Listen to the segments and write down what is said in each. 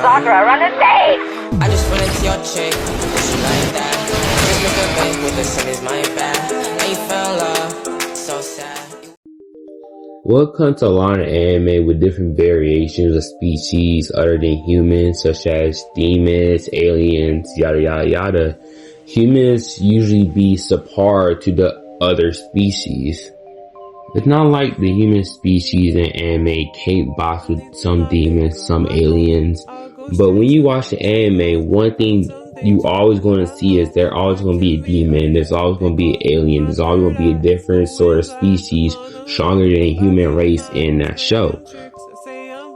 Sakura, run the stage! I just run into your chick, she like that. Just look at me with the sun is my bad. And you fell off, so sad. Welcome to a lot of anime with different variations of species other than humans, such as demons, aliens, yada yada yada. Humans usually be subpar to the other species. It's not like the human species in anime can't box with some demons, some aliens. But when you watch the anime, one thing you always going to see is there's always going to be a demon, there's always going to be an alien, there's always going to be a different sort of species stronger than the human race in that show.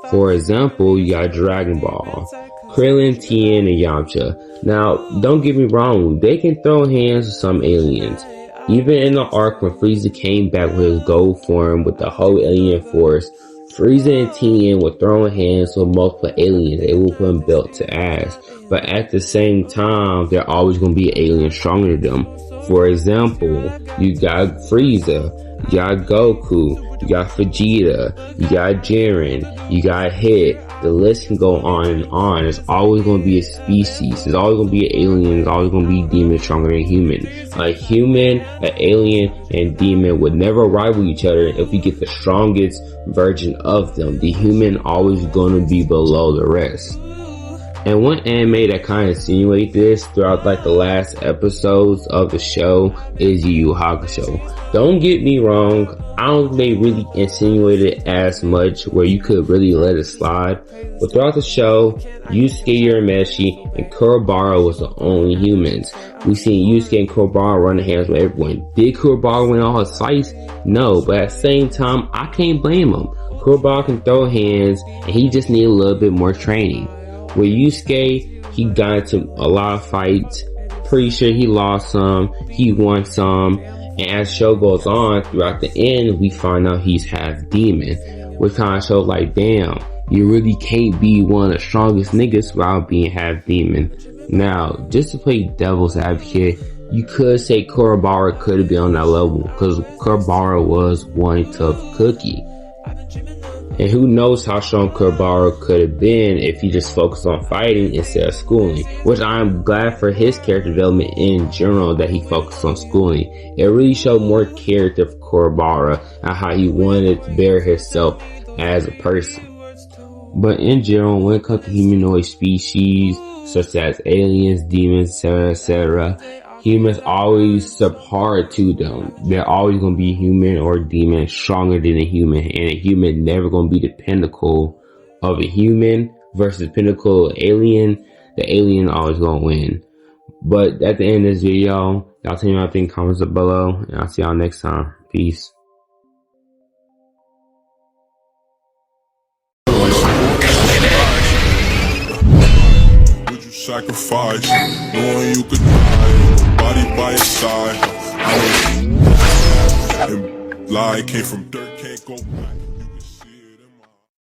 For example, you got Dragon Ball, Krillin, Tien, and Yamcha. Now, don't get me wrong, they can throw hands with some aliens. Even in the arc when Frieza came back with his gold form with the whole alien force, Frieza and Tien were throwing hands with multiple aliens. They were putting belt to ass. But at the same time, there always going to be aliens stronger than them. For example, you got Frieza, you got Goku, you got Vegeta, you got Jiren, you got Hit. The list can go on and on. There's always going to be a species. There's always going to be an alien. There's always going to be demons stronger than human. A human, an alien, and demon would never rival each other if we get the strongest version of them. The human always going to be below the rest. And one anime that kind of insinuates this throughout like the last episodes of the show is Yu Yu Hakusho. Don't get me wrong, I don't think they really insinuated as much where you could really let it slide. But throughout the show, Yusuke Urameshi and Kurobara was the only humans. We seen Yusuke and Kurobara running hands with everyone. Did Kurobara win all his fights? No, but at the same time, I can't blame him. Kurobara can throw hands and he just needed a little bit more training. With Yusuke, he got into a lot of fights. Pretty sure he lost some, he won some, and as the show goes on, throughout the end, we find out he's half demon. Which kind of shows like, damn, you really can't be one of the strongest niggas without being half demon. Now, just to play devil's advocate, you could say Kurobara could have been on that level, because Kurobara was one tough cookie. And who knows how strong Kurobara could have been if he just focused on fighting instead of schooling. Which I'm glad for his character development in general that he focused on schooling. It really showed more character for Kurobara and how he wanted to bear himself as a person. But in general, when it comes to humanoid species, such as aliens, demons, etc., humans always subpar to them. They're always going to be human or demon stronger than a human, and a human never going to be the pinnacle of a human versus the pinnacle of alien. The alien always going to win. But at the end of this video, y'all tell me what you think in comments below, and I'll see y'all next time. Peace. Sacrifice, knowing you could die, body by your side. And lie came from dirt, can't go back.